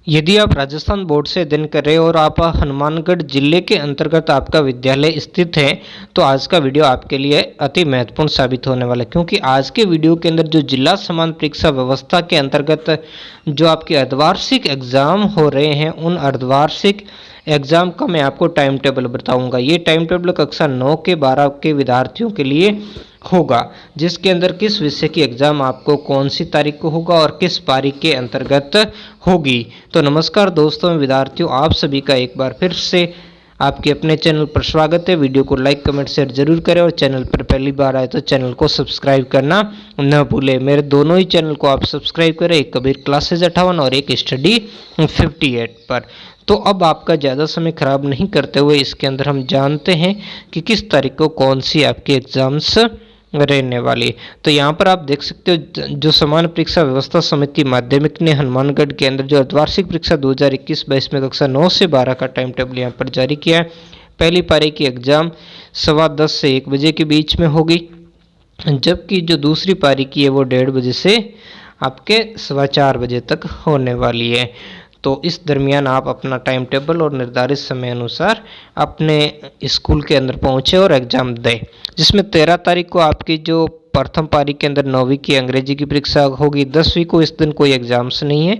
यदि आप राजस्थान बोर्ड से अध्ययन कर रहे हो और आप हनुमानगढ़ जिले के अंतर्गत आपका विद्यालय स्थित है, तो आज का वीडियो आपके लिए अति महत्वपूर्ण साबित होने वाला है, क्योंकि आज के वीडियो के अंदर जो जिला समान परीक्षा व्यवस्था के अंतर्गत जो आपके अर्धवार्षिक एग्जाम हो रहे हैं, उन अर्धवार्षिक एग्जाम का मैं आपको टाइम टेबल बताऊंगा। ये टाइम टेबल कक्षा 9 के 12 के विद्यार्थियों के लिए होगा, जिसके अंदर किस विषय की एग्जाम आपको कौन सी तारीख को होगा और किस पारी के अंतर्गत होगी। तो नमस्कार दोस्तों विद्यार्थियों, आप सभी का एक बार फिर से आपके अपने चैनल पर स्वागत है। वीडियो को लाइक कमेंट शेयर जरूर करें और चैनल पर पहली बार आए तो चैनल को सब्सक्राइब करना न भूलें। मेरे दोनों ही चैनल को आप सब्सक्राइब करें, एक कबीर क्लासेज 58 और एक स्टडी 58 पर। तो अब आपका ज़्यादा समय खराब नहीं करते हुए इसके अंदर हम जानते हैं कि किस तारीख को कौन सी आपकी एग्जाम्स रहने वाली। तो यहाँ पर आप देख सकते हो, जो समान परीक्षा व्यवस्था समिति माध्यमिक ने हनुमानगढ़ के अंदर जो अर्धवार्षिक परीक्षा 2021-22 में कक्षा 9 से 12 का टाइम टेबल यहाँ पर जारी किया है। पहली पारी की एग्जाम 10:15 से 1 बजे के बीच में होगी, जबकि जो दूसरी पारी की है वो 1:30 बजे से आपके 4:15 बजे तक होने वाली है। तो इस दरमियान आप अपना टाइम टेबल और निर्धारित समय अनुसार अपने स्कूल के अंदर पहुँचे और एग्ज़ाम दें, जिसमें 13 तारीख को आपकी जो प्रथम पारी के अंदर 9वीं की अंग्रेजी की परीक्षा होगी। 10वीं को इस दिन कोई एग्ज़ाम्स नहीं है,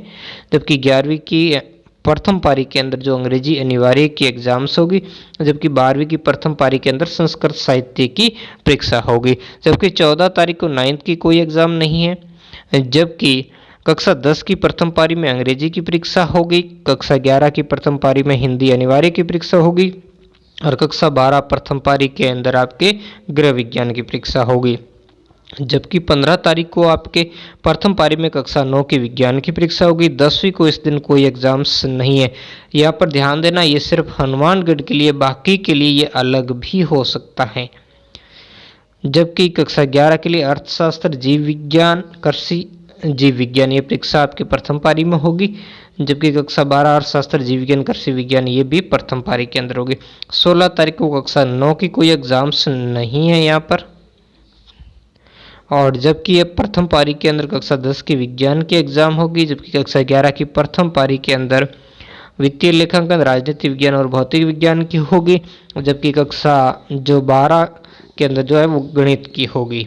जबकि 11वीं की प्रथम पारी के अंदर जो अंग्रेजी अनिवार्य की एग्जाम्स होगी, जबकि 12वीं की प्रथम पारी के अंदर संस्कृत साहित्य की परीक्षा होगी। जबकि 14 तारीख को 9th की कोई एग्ज़ाम नहीं है, जबकि कक्षा 10 की प्रथम पारी में अंग्रेजी की परीक्षा होगी, कक्षा 11 की प्रथम पारी में हिंदी अनिवार्य की परीक्षा होगी और कक्षा 12 प्रथम पारी के अंदर आपके गृह विज्ञान की परीक्षा होगी। जबकि 15 तारीख को आपके प्रथम पारी में कक्षा 9 की विज्ञान की परीक्षा होगी। 10वीं को इस दिन कोई एग्जाम्स नहीं है। यहाँ पर ध्यान देना, ये सिर्फ हनुमानगढ़ के लिए, बाकी के लिए ये अलग भी हो सकता है। जबकि कक्षा 11 के लिए अर्थशास्त्र, जीव विज्ञान, कृषि जीव विज्ञान ये परीक्षा आपकी प्रथम पारी में होगी, जबकि कक्षा 12 अर्थशास्त्र, जीव विज्ञान, कृषि विज्ञान ये भी प्रथम पारी के अंदर होगी। 16 तारीख को कक्षा 9 की कोई एग्जाम्स नहीं है यहाँ पर, और जबकि ये प्रथम पारी के अंदर कक्षा 10 की विज्ञान की एग्जाम होगी, जबकि कक्षा 11 की प्रथम पारी के अंदर वित्तीय लेखांकन, राजनीति विज्ञान और भौतिक विज्ञान की होगी, जबकि कक्षा जो 12 के अंदर जो है वो गणित की होगी।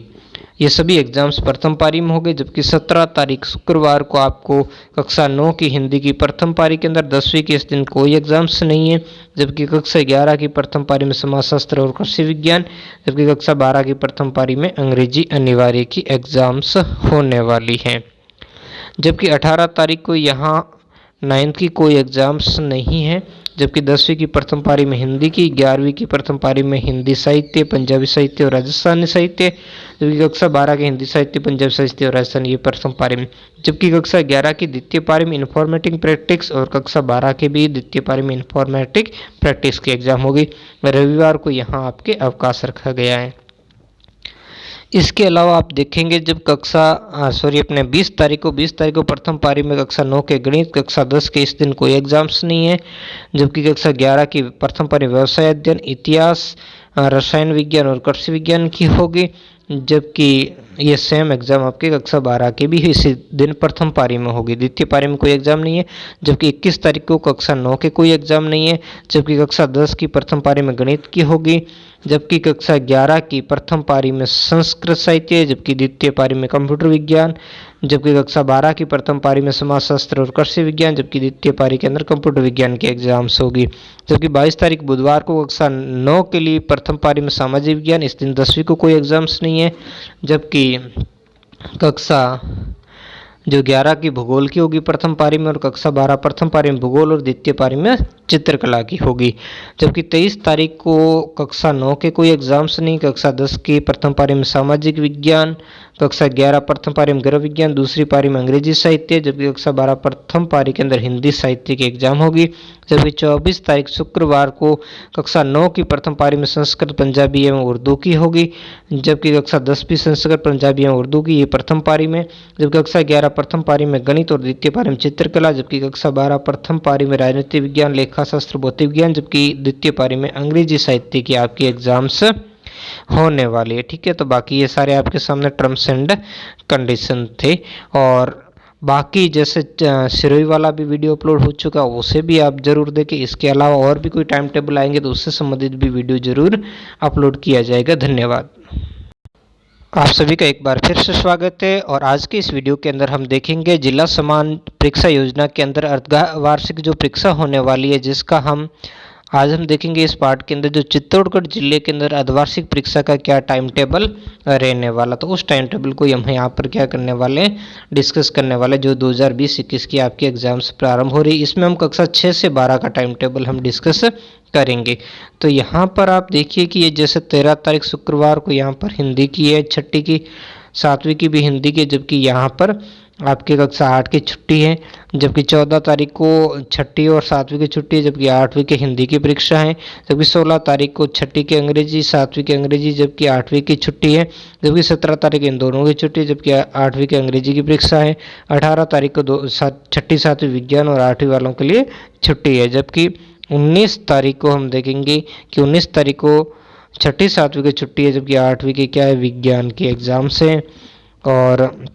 ये सभी एग्जाम्स प्रथम पारी में होंगे। जबकि 17 तारीख शुक्रवार को आपको कक्षा 9 की हिंदी की प्रथम पारी के अंदर, 10वीं की इस दिन कोई एग्जाम्स नहीं है, जबकि कक्षा 11 की प्रथम पारी में समाजशास्त्र और कृषि विज्ञान, जबकि कक्षा 12 की प्रथम पारी में अंग्रेजी अनिवार्य की एग्जाम्स होने वाली हैं। जबकि 18 तारीख को यहाँ 9th की कोई एग्जाम्स नहीं है, जबकि 10वीं की प्रथम पारी में हिंदी की, 11वीं की प्रथम पारी में हिंदी साहित्य, पंजाबी साहित्य और राजस्थानी साहित्य, जबकि कक्षा 12 के हिंदी साहित्य, पंजाबी साहित्य और राजस्थानी ये प्रथम पारी में, जबकि कक्षा 11 की द्वितीय पारी में इन्फॉर्मेटिक प्रैक्टिस और कक्षा 12 के भी द्वितीय पारी में इन्फॉर्मेटिक प्रैक्टिस की एग्जाम होगी। रविवार को यहाँ आपके अवकाश रखा गया है। इसके अलावा आप देखेंगे जब अपने 20 तारीख को प्रथम पारी में कक्षा 9 के गणित, कक्षा 10 के इस दिन कोई एग्जाम्स नहीं है, जबकि कक्षा 11 की प्रथम पारी व्यवसाय अध्ययन, इतिहास, रसायन विज्ञान और कृषि विज्ञान की होगी, जबकि ये सेम एग्जाम आपके कक्षा 12 के भी इसी दिन प्रथम पारी में होगी। द्वितीय पारी में कोई एग्जाम नहीं है, जबकि 21 तारीख को कक्षा 9 के कोई एग्जाम नहीं है, जबकि कक्षा 10 की प्रथम पारी में गणित की होगी, जबकि कक्षा 11 की प्रथम पारी में संस्कृत साहित्य, जबकि द्वितीय पारी में कंप्यूटर विज्ञान, जबकि कक्षा 12 की प्रथम पारी में समाजशास्त्र और कृषि विज्ञान, जबकि द्वितीय पारी के अंदर कंप्यूटर विज्ञान की एग्जाम्स होगी। जबकि 22 तारीख बुधवार को कक्षा 9 के लिए प्रथम पारी में सामाजिक विज्ञान, इस दिन 10वीं को कोई एग्जाम्स नहीं है, जबकि कक्षा जो 11 की भूगोल की होगी प्रथम पारी में, और कक्षा 12 प्रथम पारी में भूगोल और द्वितीय पारी में चित्रकला की होगी। जबकि 23 तारीख को कक्षा 9 के कोई एग्जाम्स नहीं, कक्षा 10 की प्रथम पारी में सामाजिक विज्ञान, कक्षा 11 प्रथम पारी में गृह विज्ञान, दूसरी पारी में अंग्रेजी साहित्य, जबकि कक्षा 12 प्रथम पारी के अंदर हिंदी साहित्य की एग्जाम होगी। जबकि 24 तारीख शुक्रवार को कक्षा 9 की प्रथम पारी में संस्कृत, पंजाबी एवं उर्दू की होगी, जबकि कक्षा 10 भी संस्कृत, पंजाबी एवं उर्दू की ये प्रथम पारी में, जबकि कक्षा 11 प्रथम पारी में गणित और द्वितीय पारी में चित्रकला, जबकि कक्षा 12 प्रथम पारी में राजनीति विज्ञान, लेखाशास्त्र, भौतिक विज्ञान, जबकि द्वितीय पारी में अंग्रेजी साहित्य की आपकी एग्जाम्स होने वाली है। ठीक है, तो बाकी ये सारे आपके सामने टर्म्स एंड कंडीशन थे। और बाकी जैसे सिरोही वाला भी वीडियो अपलोड हो चुका है, उसे भी आप ज़रूर देखें। इसके अलावा और भी कोई टाइम टेबल आएंगे तो उससे संबंधित भी वीडियो ज़रूर अपलोड किया जाएगा। धन्यवाद। आप सभी का एक बार फिर से स्वागत है और आज के इस वीडियो के अंदर हम देखेंगे जिला समान परीक्षा योजना के अंदर अर्धवार्षिक जो परीक्षा होने वाली है, जिसका आज हम देखेंगे इस पार्ट के अंदर जो चित्तौड़गढ़ जिले के अंदर अर्धवार्षिक परीक्षा का क्या टाइम टेबल रहने वाला। तो उस टाइम टेबल को हम यहाँ पर क्या करने वाले, डिस्कस करने वाले, जो 2020-21 की आपकी एग्जाम्स प्रारंभ हो रही। इसमें हम कक्षा 6 से 12 का टाइम टेबल हम डिस्कस करेंगे। तो यहाँ पर आप देखिए कि ये जैसे 13 तारीख शुक्रवार को यहाँ पर हिंदी की है, छठी की, 7वीं की भी हिंदी की, जबकि यहाँ पर आपकी कक्षा 8 की छुट्टी है, जबकि 14 तारीख को छठी और 7वीं की छुट्टी है, जबकि 8वीं की हिंदी की परीक्षा है, जबकि 16 तारीख को छठी की अंग्रेजी, 7वीं की अंग्रेजी, जबकि 8वीं की छुट्टी है, जबकि 17 तारीख इन दोनों की छुट्टी है, जबकि 8वीं की अंग्रेजी की परीक्षा है। 18 तारीख को छठी 7वीं विज्ञान और 8वीं वालों के लिए छुट्टी है, जबकि 19 तारीख को हम देखेंगे कि 19 तारीख को छठी 7वीं की छुट्टी है, जबकि 8वीं की क्या है, विज्ञान की एग्ज़ाम्स हैं। और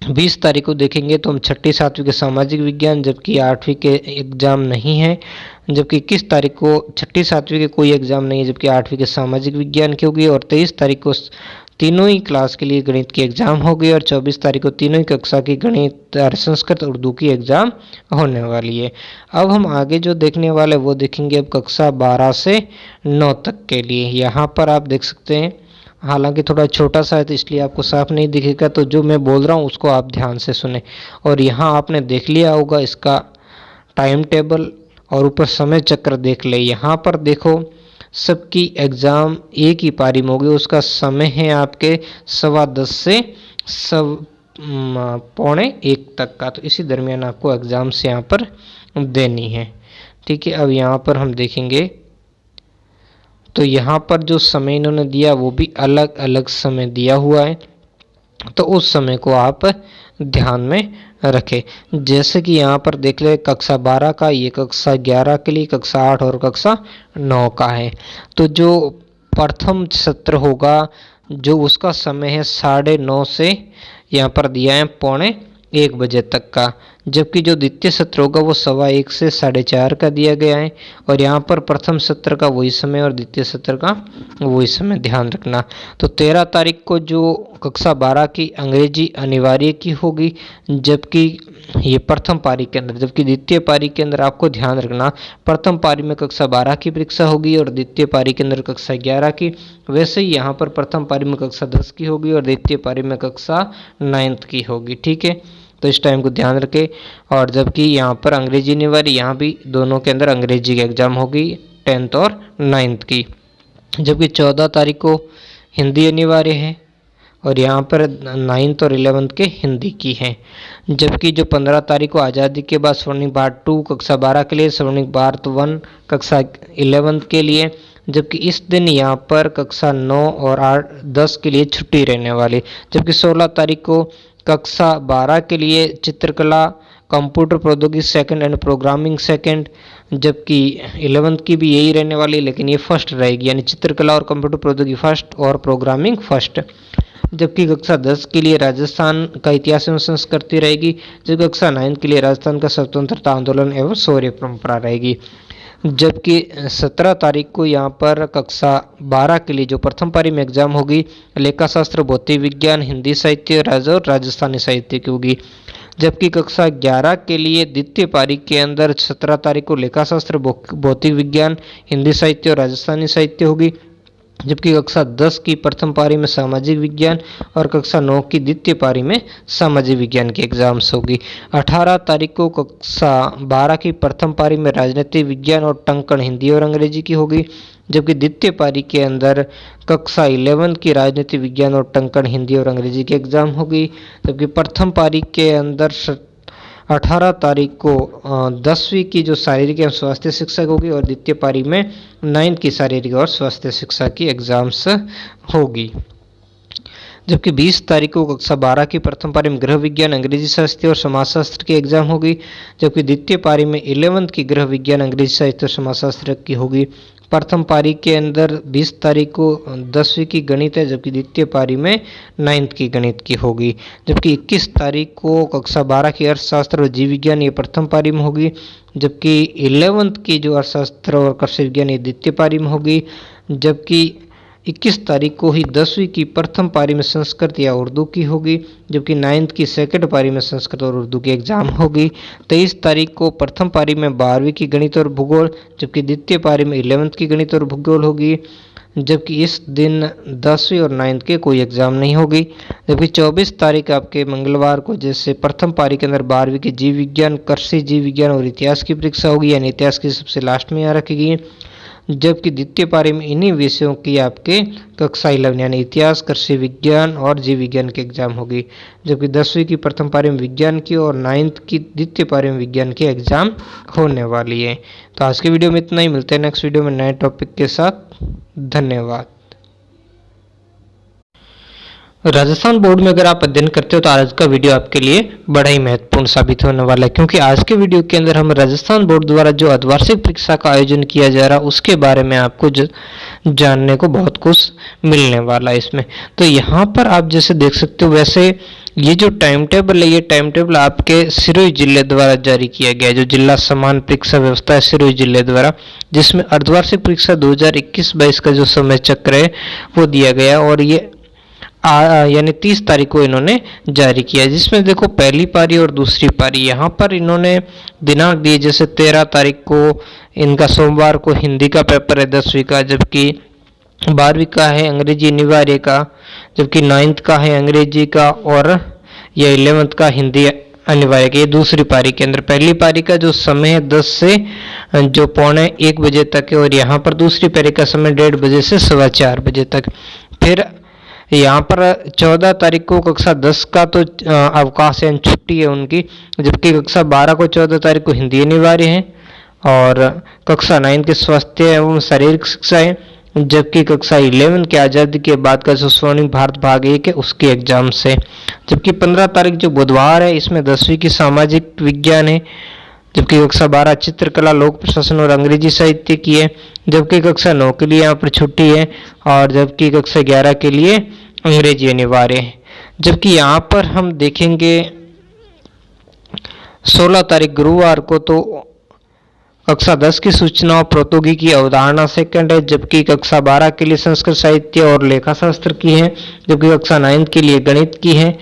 20 तारीख को देखेंगे तो हम छठी 7वीं के सामाजिक विज्ञान, जबकि 8वीं के एग्ज़ाम नहीं है, जबकि 21 तारीख को छठी 7वीं के कोई एग्ज़ाम नहीं है, जबकि 8वीं के सामाजिक विज्ञान की होगी। और 23 तारीख को तीनों ही क्लास के लिए गणित की एग्ज़ाम होगी। और 24 तारीख को तीनों ही कक्षा की गणित, संस्कृत, उर्दू की एग्ज़ाम होने वाली है। अब हम आगे जो देखने वाले वो देखेंगे अब कक्षा 12 से 9 तक के लिए। यहाँ पर आप देख सकते हैं, हालांकि थोड़ा छोटा सा है तो इसलिए आपको साफ नहीं दिखेगा, तो जो मैं बोल रहा हूँ उसको आप ध्यान से सुने। और यहाँ आपने देख लिया होगा इसका टाइम टेबल और ऊपर समय चक्र देख ले। यहाँ पर देखो सबकी एग्ज़ाम एक ही पारी में होगी, उसका समय है आपके 10:15 से 12:45 तक का। तो इसी दरमियान आपको एग्ज़ाम्स यहाँ पर देनी है, ठीक है। अब यहाँ पर हम देखेंगे तो यहाँ पर जो समय इन्होंने दिया वो भी अलग अलग समय दिया हुआ है, तो उस समय को आप ध्यान में रखें। जैसे कि यहाँ पर देख ले कक्षा 12 का, ये कक्षा 11 के लिए, कक्षा 8 और कक्षा 9 का है। तो जो प्रथम सत्र होगा जो उसका समय है 9:30 से यहाँ पर दिया है 12:45 बजे तक का, जबकि जो द्वितीय सत्र होगा वो 1:15 से 4:30 का दिया गया है। और यहाँ पर प्रथम सत्र का वही समय और द्वितीय सत्र का वही समय ध्यान रखना। तो 13 तारीख को जो कक्षा 12 की अंग्रेजी अनिवार्य की होगी, जबकि ये प्रथम पारी के अंदर, जबकि द्वितीय पारी के अंदर आपको ध्यान रखना प्रथम पारी में कक्षा 12 की परीक्षा होगी और द्वितीय पारी के अंदर कक्षा 11 की। वैसे ही यहाँ पर प्रथम पारी में कक्षा 10 की होगी और द्वितीय पारी में कक्षा 9th की होगी, ठीक है। तो इस टाइम को ध्यान रखें। और जबकि यहाँ पर अंग्रेजी अनिवार्य, यहाँ भी दोनों के अंदर अंग्रेजी की एग्ज़ाम होगी 10th और 9th की, जबकि 14 तारीख को हिंदी अनिवार्य है और यहाँ पर 9th और 11th के हिंदी की है। जबकि जो 15 तारीख को आज़ादी के बाद स्वर्णिम पार्ट 2 कक्षा 12 के लिए, स्वर्णिम पार्ट 1 कक्षा 11th के लिए, जबकि इस दिन यहाँ पर कक्षा 9 और 10 के लिए छुट्टी रहने वाली। जबकि 16 तारीख को कक्षा 12 के लिए चित्रकला, कंप्यूटर प्रौद्योगिकी सेकंड एंड प्रोग्रामिंग सेकंड, जबकि 11th की भी यही रहने वाली, लेकिन ये फर्स्ट रहेगी, यानी चित्रकला और कंप्यूटर प्रौद्योगिकी फर्स्ट और प्रोग्रामिंग फर्स्ट। जबकि कक्षा 10 के लिए राजस्थान का इतिहास एवं संस्कृति रहेगी, जबकि कक्षा 9 के लिए राजस्थान का स्वतंत्रता आंदोलन एवं शौर्य परंपरा रहेगी। जबकि 17 तारीख को यहाँ पर कक्षा 12 के लिए जो प्रथम पारी में एग्जाम होगी, लेखा शास्त्र, भौतिक विज्ञान, हिंदी साहित्य, और राजस्थानी साहित्य की होगी। जबकि कक्षा 11 के लिए द्वितीय पारी के अंदर 17 तारीख को लेखा शास्त्र, भौतिक विज्ञान, हिंदी साहित्य और राजस्थानी साहित्य होगी। जबकि कक्षा 10 की प्रथम पारी में सामाजिक विज्ञान और कक्षा 9 की द्वितीय पारी में सामाजिक विज्ञान की एग्जाम्स होगी। 18 तारीख को कक्षा 12 की प्रथम पारी में राजनीतिक विज्ञान और टंकण हिंदी और अंग्रेजी की होगी। जबकि द्वितीय पारी के अंदर कक्षा 11 की राजनीतिक विज्ञान और टंकण हिंदी और अंग्रेजी की एग्जाम होगी। जबकि प्रथम पारी के अंदर 18 तारीख को 10वीं की जो शारीरिक एवं स्वास्थ्य शिक्षक होगी और द्वितीय पारी में 9th की शारीरिक और स्वास्थ्य शिक्षा की एग्जाम्स होगी। जबकि 20 तारीख को कक्षा 12 की प्रथम पारी में गृह विज्ञान, अंग्रेजी साहित्य और समाजशास्त्र की एग्जाम होगी। जबकि द्वितीय पारी में 11th की गृह विज्ञान, अंग्रेजी साहित्य और समाजशास्त्र की होगी। प्रथम पारी के अंदर 20 तारीख को 10वीं की गणित है, जबकि द्वितीय पारी में 9th की गणित की होगी। जबकि 21 तारीख को कक्षा 12 की अर्थशास्त्र और जीव विज्ञान ये प्रथम पारी में होगी, जबकि 11th की जो अर्थशास्त्र और कृषि विज्ञान ये द्वितीय पारी में होगी। जबकि 21 तारीख को ही 10वीं की प्रथम पारी में संस्कृत या उर्दू की होगी, जबकि 9th की सेकंड पारी में संस्कृत और उर्दू की एग्जाम होगी। 23 तारीख को प्रथम पारी में 12वीं की गणित और भूगोल, जबकि द्वितीय पारी में 11th की गणित और भूगोल होगी। जबकि इस दिन 10वीं और 9th के कोई एग्जाम नहीं होगी। जबकि 24 तारीख आपके मंगलवार को जैसे प्रथम पारी के अंदर 12वीं की जीव विज्ञान, कृषि जीव विज्ञान और इतिहास की परीक्षा होगी, यानी इतिहास की सबसे लास्ट में यहाँ रखी गई। जबकि द्वितीय पारी में इन्हीं विषयों की आपके कक्षा 11 यानी इतिहास, कृषि विज्ञान और जीव विज्ञान की एग्जाम होगी। जबकि 10वीं की प्रथम पारी में विज्ञान की और 9th की द्वितीय पारी में विज्ञान की एग्जाम होने वाली है। तो आज की वीडियो में इतना ही, मिलते हैं नेक्स्ट वीडियो में नए टॉपिक के साथ। धन्यवाद। राजस्थान बोर्ड में अगर आप अध्ययन करते हो तो आज का वीडियो आपके लिए बड़ा ही महत्वपूर्ण साबित होने वाला है, क्योंकि आज के वीडियो के अंदर हम राजस्थान बोर्ड द्वारा जो अर्धवार्षिक परीक्षा का आयोजन किया जा रहा है उसके बारे में आपको जानने को बहुत कुछ मिलने वाला है इसमें। तो यहाँ पर आप जैसे देख सकते हो, वैसे ये जो टाइम टेबल है, ये टाइम टेबल आपके सिरोही जिले द्वारा जारी किया गया है, जो जिला समान परीक्षा व्यवस्था है सिरोही जिले द्वारा, जिसमें अर्धवार्षिक परीक्षा 2021-22 का जो समय चक्र है वो दिया गया और ये यानी 30 तारीख को इन्होंने जारी किया, जिसमें देखो पहली पारी और दूसरी पारी यहाँ पर इन्होंने दिनांक दिए। जैसे 13 तारीख को इनका सोमवार को हिंदी का पेपर है 10वीं का, जबकि 12वीं का है अंग्रेजी अनिवार्य का, जबकि 9th का है अंग्रेजी का और या 11th का हिंदी अनिवार्य का। ये दूसरी पारी के अंदर पहली पारी का जो समय है 10 से जो 12:45 बजे तक है, और यहाँ पर दूसरी पारी का समय 1:30 बजे से 4:15 बजे तक। फिर यहाँ पर 14 तारीख को कक्षा 10 का तो अवकाश है, छुट्टी है उनकी, जबकि कक्षा 12 को 14 तारीख को हिंदी अनिवार्य है और कक्षा 9 के स्वास्थ्य एवं शारीरिक शिक्षा है, जबकि कक्षा 11 के आज़ादी के बाद का जो स्वर्णिम भारत भाग 1 है उसके एग्जाम से। जबकि 15 तारीख जो बुधवार है इसमें 10वीं की सामाजिक विज्ञान है, जबकि कक्षा 12 चित्रकला, लोक प्रशासन और अंग्रेजी साहित्य की है, जबकि कक्षा 9 के लिए यहाँ पर छुट्टी है और जबकि कक्षा 11 के लिए अंग्रेजी अनिवार्य है। जबकि यहाँ पर हम देखेंगे 16 तारीख गुरुवार को तो कक्षा 10 की सूचना और प्रौद्योगिकी अवधारणा सेकंड है, जबकि कक्षा 12 के लिए संस्कृत साहित्य और लेखा शास्त्र की है, जबकि कक्षा 9 के लिए गणित की है,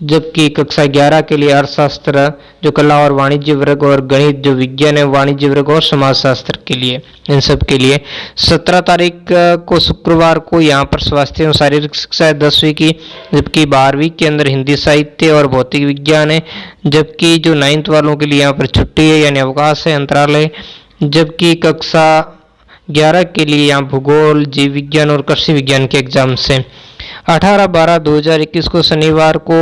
जबकि कक्षा 11 के लिए अर्थशास्त्र जो कला और वाणिज्य वर्ग और गणित जो विज्ञान है वाणिज्य वर्ग और समाजशास्त्र के लिए, इन सब के लिए। 17 तारीख को शुक्रवार को यहाँ पर स्वास्थ्य एवं शारीरिक शिक्षा है 10वीं की, जबकि 12वीं के अंदर हिंदी साहित्य और भौतिक विज्ञान है, जबकि जो 9th वालों के लिए यहाँ पर छुट्टी है यानी अवकाश है, अंतराल है। जबकि कक्षा 11 के लिए यहाँ भूगोल, जीव विज्ञान और कृषि विज्ञान के एग्जाम से। 18/12/2021 को शनिवार को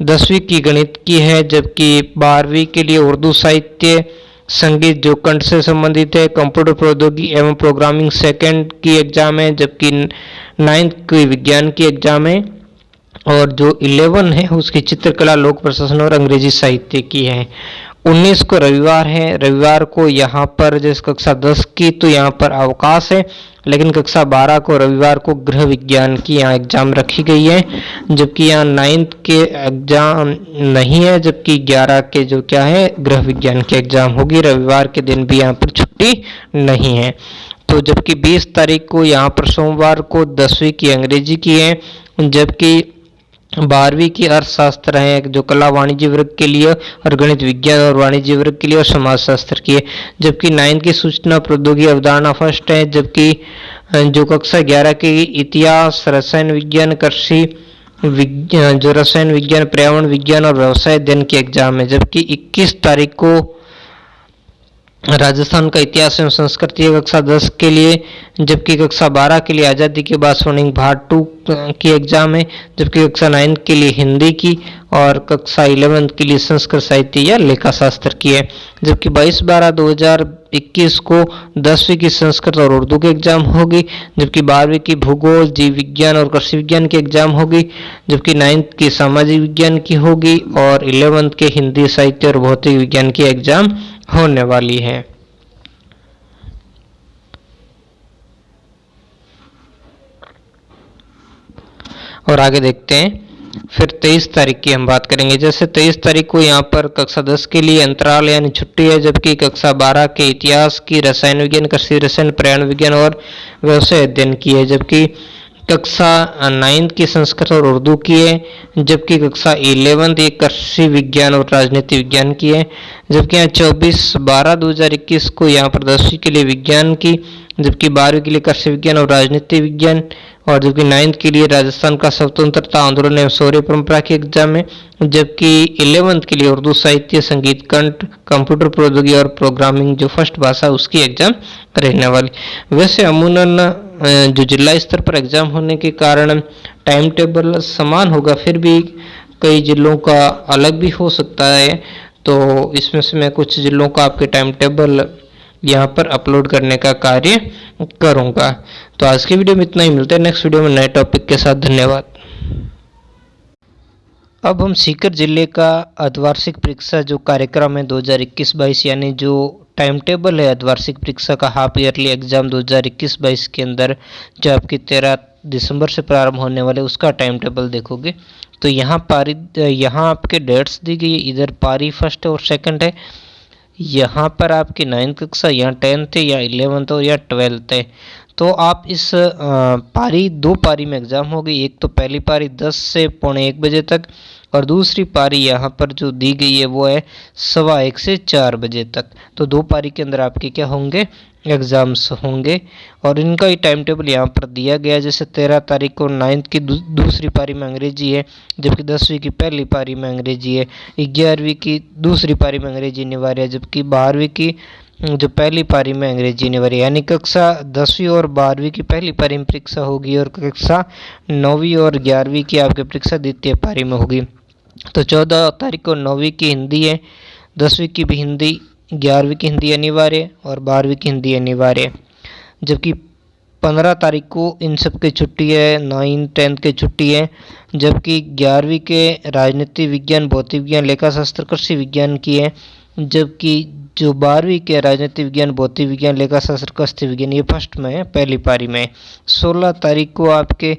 10वीं की गणित की है, जबकि 12वीं के लिए उर्दू साहित्य, संगीत जो कंठ से संबंधित है, कंप्यूटर प्रौद्योगिकी एवं प्रोग्रामिंग सेकंड की एग्जाम है, जबकि 9th की विज्ञान की एग्जाम है और जो 11 है उसकी चित्रकला, लोक प्रशासन और अंग्रेजी साहित्य की है। 19 को रविवार है, रविवार को यहाँ पर जैसे कक्षा 10 की तो यहाँ पर अवकाश है, लेकिन कक्षा 12 को रविवार को गृह विज्ञान की यहाँ एग्जाम रखी गई है, जबकि यहाँ 9th के एग्जाम नहीं है, जबकि 11 के जो क्या है गृह विज्ञान की एग्जाम होगी। रविवार के दिन भी यहाँ पर छुट्टी नहीं है। तो जबकि 20 तारीख को यहाँ पर सोमवार को 10वीं की अंग्रेजी की है, जबकि 12वीं की अर्थशास्त्र है जो कला वाणिज्य वर्ग के लिए और गणित विज्ञान और वाणिज्य वर्ग के लिए और समाजशास्त्र की है, जबकि 9th की सूचना प्रौद्योगिकी अवधारणा फर्स्ट है, जबकि जो कक्षा 11 की इतिहास, रसायन विज्ञान, कृषि विज्ञान जो रसायन विज्ञान, पर्यावरण विज्ञान और व्यवसाय अध्ययन की एग्जाम है। जबकि 21 तारीख को राजस्थान का इतिहास एवं संस्कृति कक्षा 10 के लिए, जबकि कक्षा 12 के लिए आज़ादी के बाद स्वर्णिम भारत 2 की एग्जाम है, जबकि कक्षा 9 के लिए हिंदी की और कक्षा 11 के लिए संस्कृत साहित्य या लेखा शास्त्र की है। जबकि 22/12/2021 को 10वीं की संस्कृत और उर्दू की एग्जाम होगी, जबकि 12वीं की भूगोल, जीव विज्ञान और कृषि विज्ञान की एग्जाम होगी, जबकि 9th की सामाजिक विज्ञान की होगी और 11th के हिंदी साहित्य और भौतिक विज्ञान की एग्जाम होने वाली है। और आगे देखते हैं। फिर 23 तारीख की हम बात करेंगे। जैसे 23 तारीख को यहाँ पर कक्षा 10 के लिए अंतराल यानी छुट्टी है, जबकि कक्षा 12 के इतिहास की, रसायन विज्ञान, कृषि रसायन, पर्यावरण विज्ञान और व्यवसाय अध्ययन की है। जबकि कक्षा 9 की संस्कृत और उर्दू की है। जबकि कक्षा 11 ये कृषि विज्ञान और राजनीति विज्ञान की है। जबकि यहाँ 24/12/2021 को यहाँ पर 10वीं के लिए विज्ञान की, जबकि 12वीं के लिए कृषि विज्ञान और राजनीति विज्ञान, और जबकि 9th के लिए राजस्थान का स्वतंत्रता आंदोलन एवं शौर्य परंपरा की एग्जाम है। जबकि 11th के लिए उर्दू साहित्य, संगीत, कंप्यूटर प्रौद्योगिकी और प्रोग्रामिंग जो फर्स्ट भाषा उसकी एग्जाम रहने वाली। वैसे अमूमन जो जिला स्तर पर एग्जाम होने के कारण टाइम टेबल समान होगा, फिर भी कई जिलों का अलग भी हो सकता है। तो इसमें से मैं कुछ जिलों का आपके टाइम टेबल यहाँ पर अपलोड करने का कार्य करूँगा। तो आज की वीडियो में इतना ही, मिलते हैं नेक्स्ट वीडियो में नए टॉपिक के साथ। धन्यवाद। अब हम सीकर जिले का अर्धवार्षिक परीक्षा जो कार्यक्रम है 2021-22 यानी जो टाइम टेबल है अर्धवार्षिक परीक्षा का हाफ ईयरली एग्जाम 2021-22 के अंदर जो आपकी 13 दिसंबर से प्रारंभ होने वाले उसका टाइम टेबल देखोगे। तो यहाँ आपके डेट्स दी गई, इधर पारी फर्स्ट और सेकंड है। यहाँ पर आपकी 9th कक्षा, यहाँ 10th है, या 11th और या 12th है। तो आप इस दो पारी में एग्ज़ाम होगी। एक तो पहली पारी 10 से 12:45 तक, और दूसरी पारी यहाँ पर जो दी गई है वो है 1:15 से 4 बजे तक। तो दो पारी के अंदर आपके क्या होंगे, एग्ज़ाम्स होंगे। और इनका ही टाइम टेबल यहाँ पर दिया गया। जैसे 13 तारीख को 9th की दूसरी पारी में अंग्रेजी है, जबकि 10वीं की पहली पारी में अंग्रेजी है। 11वीं की दूसरी पारी में अंग्रेजी अनिवार्य है, जबकि 12वीं की जो पहली पारी में अंग्रेजी अनिवार्य है। यानी कक्षा 10वीं और 12वीं की पहली पारी में परीक्षा होगी, और कक्षा 9वीं और 11वीं की आपकी परीक्षा द्वितीय पारी में होगी। तो 14 तारीख को 9वीं की हिंदी है, 10वीं की भी हिंदी, 11वीं की हिंदी अनिवार्य और 12वीं की हिंदी अनिवार्य। जबकि 15 तारीख को इन सब की छुट्टी है, 9, 10 की छुट्टी है। जबकि 11वीं के राजनीति विज्ञान, भौतिक विज्ञान, लेखा शास्त्र, कृषि विज्ञान की है। जबकि जो 12वीं के राजनीति विज्ञान, भौतिक विज्ञान, लेखा शास्त्र, कृषि विज्ञान ये फर्स्ट में है, पहली पारी में। 16 तारीख को आपके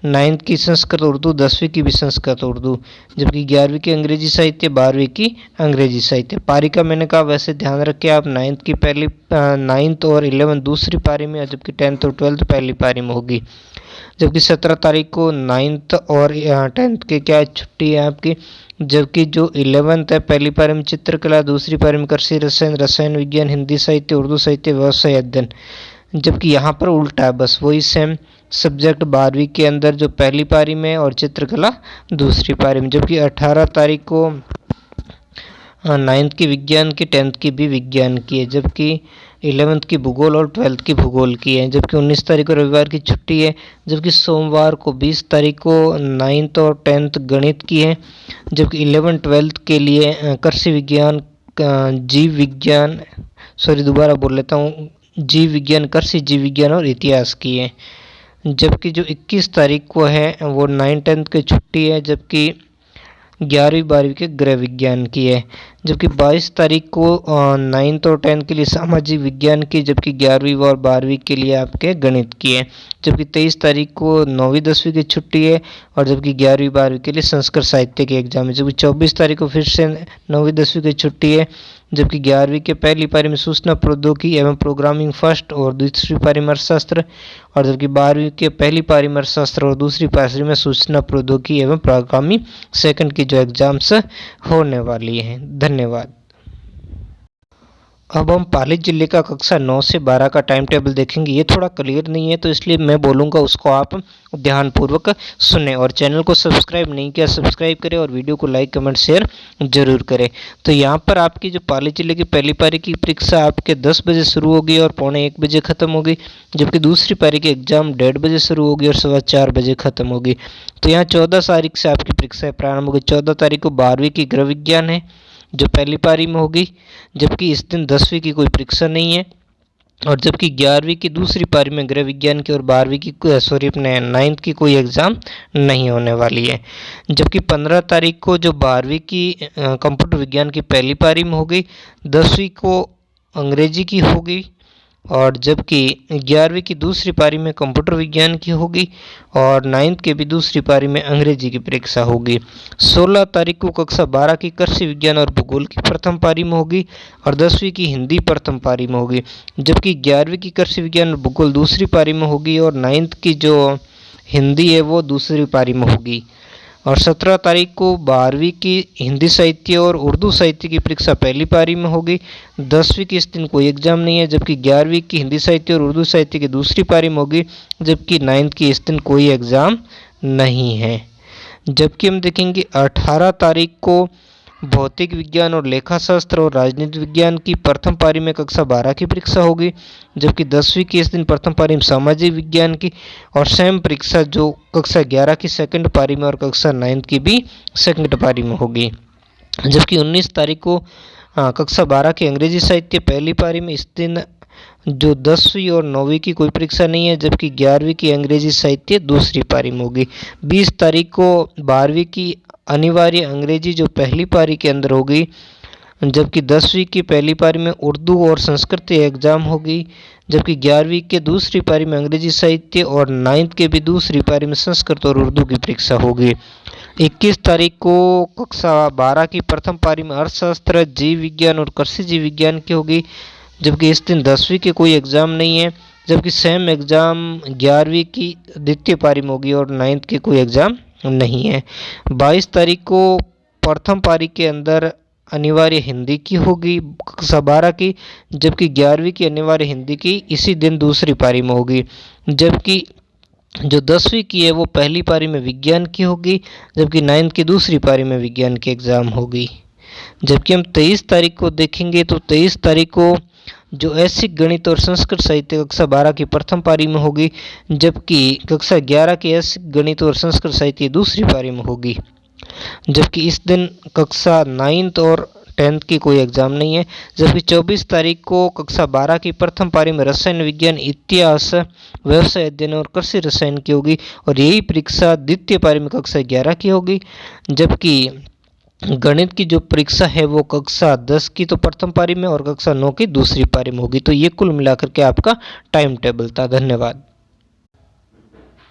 9th की संस्कृत उर्दू, 10वीं की भी संस्कृत उर्दू, जबकि 11वीं की अंग्रेजी साहित्य, 12वीं की अंग्रेजी साहित्य। पारी का मैंने कहा वैसे ध्यान रखें आप, 9th और 11th दूसरी पारी में, जबकि 10th और 12th पहली पारी में होगी। जबकि 17 तारीख को 9th और 10th के क्या छुट्टी है आपकी। जबकि जो 11th है पहली पारी में चित्रकला, दूसरी पारी में कृषि रसायन, रसायन विज्ञान, हिंदी साहित्य, उर्दू साहित्य, व्यवसाय अध्ययन। जबकि यहाँ पर उल्टा है, बस वही सेम सब्जेक्ट 12वीं के अंदर जो पहली पारी में और चित्रकला दूसरी पारी में। जबकि 18 तारीख को 9th की विज्ञान की, 10th की भी विज्ञान की है। जबकि 11th की भूगोल और 12th की भूगोल की है। जबकि 19 तारीख को रविवार की छुट्टी है। जबकि सोमवार को 20 तारीख को 9th और 10th गणित की है। जबकि 11th 12th के लिए कृषि विज्ञान, जीव विज्ञान, दोबारा बोल लेता हूँ, जीव विज्ञान, कृषि जीव विज्ञान और इतिहास की है। जबकि जो 21 तारीख को है वो 9, 10th की छुट्टी है। जबकि 11वीं 12वीं के गृह विज्ञान की है। जबकि 22 तारीख को 9th और 10th के लिए सामाजिक विज्ञान की, जबकि 11वीं और 12वीं के लिए आपके गणित की है। जबकि 23 तारीख को 9वीं 10वीं की छुट्टी है, और जबकि 11वीं 12वीं के लिए संस्कृत साहित्य के एग्जाम है। जबकि 24 तारीख को फिर से 9वीं 10वीं की छुट्टी है। जबकि 11वीं के पहली पारी में सूचना प्रौद्योगिकी एवं प्रोग्रामिंग फर्स्ट और दूसरी पारी में अर्थशास्त्र, और जबकि 12वीं के पहली पारी में अर्थशास्त्र और दूसरी पारी में सूचना प्रौद्योगिकी एवं प्रोग्रामिंग सेकंड की जो एग्जाम्स होने वाली हैं। धन्यवाद। अब हम पाली जिले का कक्षा 9 से 12 का टाइम टेबल देखेंगे। ये थोड़ा क्लियर नहीं है, तो इसलिए मैं बोलूँगा उसको आप ध्यानपूर्वक सुने, और चैनल को सब्सक्राइब नहीं किया सब्सक्राइब करें, और वीडियो को लाइक कमेंट शेयर जरूर करें। तो यहाँ पर आपकी जो पाली जिले की पहली पारी की परीक्षा आपके 10 बजे शुरू होगी और 12:45 बजे खत्म होगी। जबकि दूसरी पारी की एग्जाम 1:30 बजे शुरू होगी और 4:15 बजे खत्म होगी। तो यहाँ 14 तारीख से आपकी परीक्षाएँ प्रारंभ होगी। 14 तारीख को 12वीं की गृह विज्ञान है जो पहली पारी में होगी। जबकि इस दिन 10वीं की कोई परीक्षा नहीं है, और जबकि 11वीं की दूसरी पारी में गृह विज्ञान की और 12वीं की अपने 9th की कोई एग्ज़ाम नहीं होने वाली है। जबकि 15 तारीख को जो 12वीं की कंप्यूटर विज्ञान की पहली पारी में होगी, 10वीं को अंग्रेजी की होगी, और जबकि 11वीं की दूसरी पारी में कंप्यूटर विज्ञान की होगी और 9th के भी दूसरी पारी में अंग्रेजी की परीक्षा होगी। 16 तारीख को कक्षा 12 की कृषि विज्ञान और भूगोल की प्रथम पारी में होगी और 10वीं की हिंदी प्रथम पारी में होगी, जबकि 11वीं की कृषि विज्ञान और भूगोल दूसरी पारी में होगी और 9th की जो हिंदी है वो दूसरी पारी में होगी। और 17 तारीख को 12वीं की हिंदी साहित्य और उर्दू साहित्य की परीक्षा पहली पारी में होगी। 10वीं की इस दिन कोई एग्जाम नहीं है, जबकि 11वीं की हिंदी साहित्य और उर्दू साहित्य की दूसरी पारी में होगी, जबकि 9th की इस दिन कोई एग्ज़ाम नहीं है। जबकि हम देखेंगे 18 तारीख को भौतिक विज्ञान और लेखाशास्त्र और राजनीति विज्ञान की प्रथम पारी में कक्षा 12 की परीक्षा होगी, जबकि 10वीं की इस दिन प्रथम पारी में सामाजिक विज्ञान की और सेम परीक्षा जो कक्षा 11 की सेकंड पारी में और कक्षा 9th की भी सेकंड पारी में होगी। जबकि 19 तारीख को कक्षा 12 की अंग्रेजी साहित्य पहली पारी में इस दिन जो 10वीं और 9वीं की कोई परीक्षा नहीं है, जबकि 11वीं की अंग्रेजी साहित्य दूसरी पारी में होगी। 20 तारीख को 12वीं की अनिवार्य अंग्रेजी जो पहली पारी के अंदर होगी, जबकि 10वीं की पहली पारी में उर्दू और संस्कृत एग्ज़ाम होगी, जबकि 11वीं के दूसरी पारी में अंग्रेजी साहित्य और 9th के भी दूसरी पारी में संस्कृत और उर्दू की परीक्षा होगी। 21 तारीख को कक्षा 12 की प्रथम पारी में अर्थशास्त्र, जीव विज्ञान और कृषि जीव विज्ञान की होगी, जबकि इस दिन 10वीं के कोई एग्ज़ाम नहीं है, जबकि सेम एग्ज़ाम 11वीं की द्वितीय पारी में होगी और 9th की कोई एग्ज़ाम नहीं है। 22 तारीख को प्रथम पारी के अंदर अनिवार्य हिंदी की होगी कक्षा 12 की, जबकि 11वीं की अनिवार्य हिंदी की इसी दिन दूसरी पारी में होगी, जबकि जो 10वीं की है वो पहली पारी में विज्ञान की होगी, जबकि 9th की दूसरी पारी में विज्ञान की एग्ज़ाम होगी। जबकि हम 23 तारीख को देखेंगे तो 23 तारीख को जो ऐच्छिक गणित और संस्कृत साहित्य कक्षा 12 की प्रथम पारी में होगी, जबकि कक्षा 11 की ऐच्छिक गणित और संस्कृत साहित्य दूसरी पारी में होगी। जबकि इस दिन कक्षा 9th और 10th की कोई एग्ज़ाम नहीं है। जबकि 24 तारीख को कक्षा 12 की प्रथम पारी में रसायन विज्ञान, इतिहास, व्यवसाय अध्ययन और कृषि रसायन की होगी और यही परीक्षा द्वितीय पारी में कक्षा 11 की होगी। जबकि गणित की जो परीक्षा है वो कक्षा 10 की तो प्रथम पारी में और कक्षा 9 की दूसरी पारी में होगी। तो ये कुल मिलाकर के आपका टाइम टेबल था। धन्यवाद।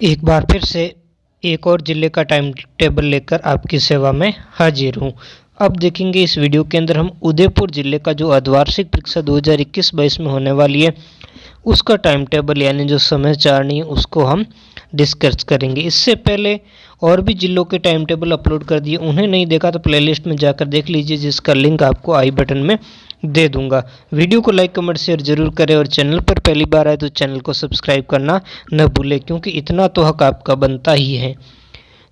एक बार फिर से एक और ज़िले का टाइम टेबल लेकर आपकी सेवा में हाजिर हूँ। अब देखेंगे इस वीडियो के अंदर हम उदयपुर ज़िले का जो अर्धवार्षिक परीक्षा 2021-22 में होने वाली है उसका टाइम टेबल यानी जो समय सारणी है उसको हम डिस्कस करेंगे। इससे पहले और भी जिलों के टाइम टेबल अपलोड कर दिए, उन्हें नहीं देखा तो प्लेलिस्ट में जाकर देख लीजिए, जिसका लिंक आपको आई बटन में दे दूंगा। वीडियो को लाइक कमेंट शेयर जरूर करें और चैनल पर पहली बार आए तो चैनल को सब्सक्राइब करना न भूलें, क्योंकि इतना तो हक आपका बनता ही है।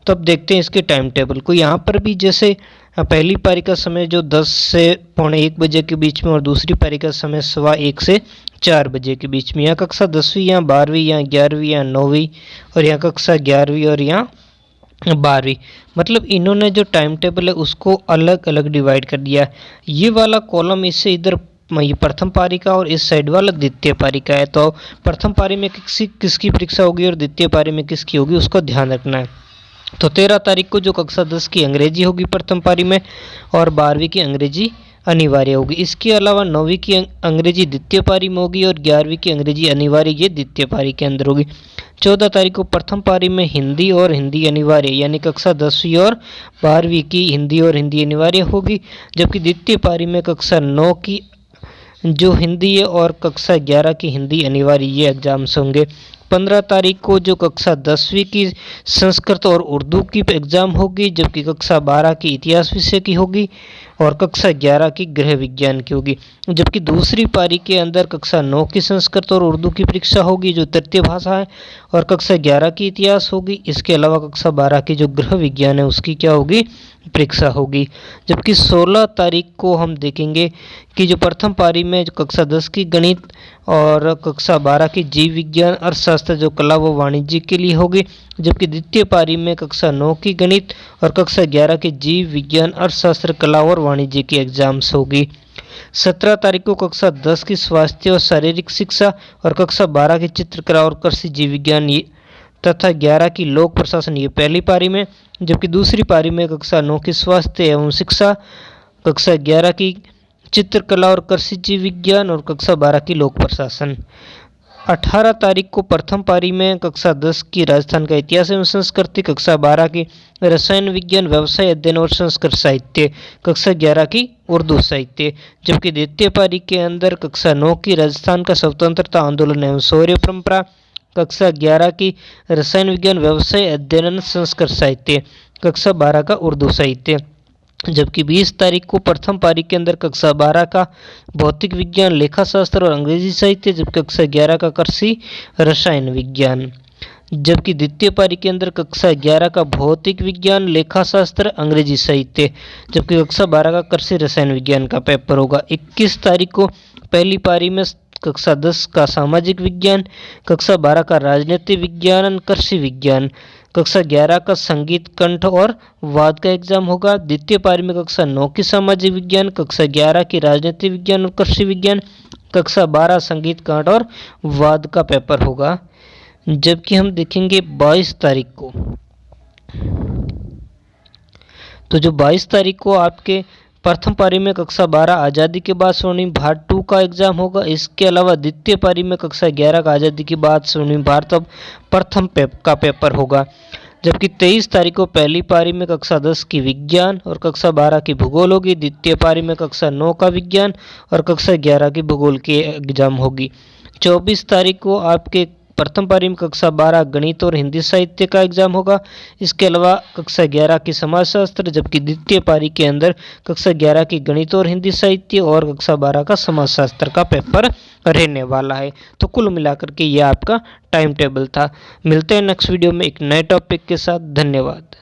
तो अब देखते हैं इसके टाइम टेबल को। यहाँ पर भी जैसे पहली पारी का समय जो 10 से पौने 1 बजे के बीच में और दूसरी पारी का समय 1:15 से 4 बजे के बीच में। यहाँ कक्षा 10वीं, यहाँ 12वीं, यहाँ 11वीं, यहाँ 9वीं और यहाँ कक्षा 11वीं और यहाँ 12वीं, मतलब इन्होंने जो टाइम टेबल है उसको अलग अलग डिवाइड कर दिया। ये वाला कॉलम इससे इधर ये प्रथम पारी का और इस साइड वाला द्वितीय पारी का है। तो प्रथम पारी में किसकी परीक्षा होगी और द्वितीय पारी में किसकी होगी उसका ध्यान रखना है। तो 13 तारीख को जो कक्षा 10 की अंग्रेजी होगी प्रथम पारी में और 12वीं की अंग्रेजी अनिवार्य होगी। इसके अलावा 9वीं की अंग्रेजी द्वितीय पारी में होगी और 11वीं की अंग्रेजी अनिवार्य ये द्वितीय पारी के अंदर होगी। 14 तारीख को प्रथम पारी में हिंदी और हिंदी अनिवार्य यानी कक्षा 10वीं और 12वीं की हिंदी और हिंदी अनिवार्य होगी, जबकि द्वितीय पारी में कक्षा 9 की जो हिंदी है और कक्षा 11 की हिंदी अनिवार्य ये एग्जाम्स होंगे। 15 तारीख को जो कक्षा 10वीं की संस्कृत और उर्दू की एग्ज़ाम होगी, जबकि कक्षा 12 की इतिहास विषय की होगी और कक्षा 11 की गृह विज्ञान की होगी। जबकि दूसरी पारी के अंदर कक्षा 9 की संस्कृत और उर्दू की परीक्षा होगी जो तृतीय भाषा है और कक्षा 11 की इतिहास होगी। इसके अलावा कक्षा 12 की जो गृह विज्ञान है उसकी क्या होगी, परीक्षा होगी। जबकि 16 तारीख को हम देखेंगे कि जो प्रथम पारी में जो कक्षा 10 की गणित और कक्षा 12 की जीव विज्ञान अर्थशास्त्र जो कला व वाणिज्य के लिए होगी, जबकि द्वितीय पारी में कक्षा 9 की गणित और कक्षा 11 की जीव विज्ञान अर्थशास्त्र कला और वाणिज्य की एग्जाम्स होगी। 17 तारीख को कक्षा 10 की स्वास्थ्य और शारीरिक शिक्षा और कक्षा 12 की चित्रकला और कृषि जीव विज्ञान तथा 11 की लोक प्रशासन ये पहली पारी में, जबकि दूसरी पारी में कक्षा 9 की स्वास्थ्य एवं शिक्षा, कक्षा 11 की चित्रकला और कृषि जीव विज्ञान और कक्षा 12 की लोक प्रशासन। 18 तारीख को प्रथम पारी में कक्षा 10 की राजस्थान का इतिहास एवं संस्कृति, कक्षा 12 की रसायन विज्ञान, व्यवसाय अध्ययन और संस्कृत साहित्य, कक्षा 11 की उर्दू साहित्य। जबकि द्वितीय पारी के अंदर कक्षा 9 की राजस्थान का स्वतंत्रता आंदोलन एवं शौर्य परंपरा, कक्षा 11 की रसायन विज्ञान, व्यवसाय अध्ययन, संस्कृत साहित्य, कक्षा 12 का उर्दू साहित्य। जबकि 20 तारीख को प्रथम पारी के अंदर कक्षा 12 का भौतिक विज्ञान, लेखा शास्त्र और अंग्रेजी साहित्य, जबकि कक्षा 11 का कृषि रसायन विज्ञान। जबकि द्वितीय पारी के अंदर कक्षा 11 का भौतिक विज्ञान, लेखा शास्त्र, अंग्रेजी साहित्य, जबकि कक्षा 12 का कृषि रसायन विज्ञान का पेपर होगा। 21 तारीख को पहली पारी में कक्षा 10 का सामाजिक विज्ञान, कक्षा 12 का राजनीति विज्ञान, कृषि विज्ञान, कक्षा 11 का संगीत कंठ और वाद का एग्जाम होगा। द्वितीय पारी में कक्षा 9 की सामाजिक विज्ञान, कक्षा 11 की राजनीति विज्ञान और कृषि विज्ञान, कक्षा 12 संगीत कंठ और वाद का पेपर होगा। जबकि हम देखेंगे 22 तारीख को, तो जो 22 तारीख को आपके प्रथम पारी में कक्षा 12 आज़ादी के बाद स्वर्णिम भारत 2 का एग्जाम होगा। इसके अलावा द्वितीय पारी में कक्षा 11 का आज़ादी के बाद स्वर्णिम भारत अब प्रथम का पेपर होगा। जबकि 23 तारीख को पहली पारी में कक्षा 10 की विज्ञान और कक्षा 12 की भूगोल होगी। द्वितीय पारी में कक्षा 9 का विज्ञान और कक्षा 11 की भूगोल की एग्जाम होगी। 24 तारीख को आपके प्रथम पारी में कक्षा 12 गणित और हिंदी साहित्य का एग्जाम होगा। इसके अलावा कक्षा 11 की समाजशास्त्र, जबकि द्वितीय पारी के अंदर कक्षा 11 की गणित और हिंदी साहित्य और कक्षा 12 का समाजशास्त्र का पेपर रहने वाला है। तो कुल मिलाकर के यह आपका टाइम टेबल था। मिलते हैं नेक्स्ट वीडियो में एक नए टॉपिक के साथ। धन्यवाद।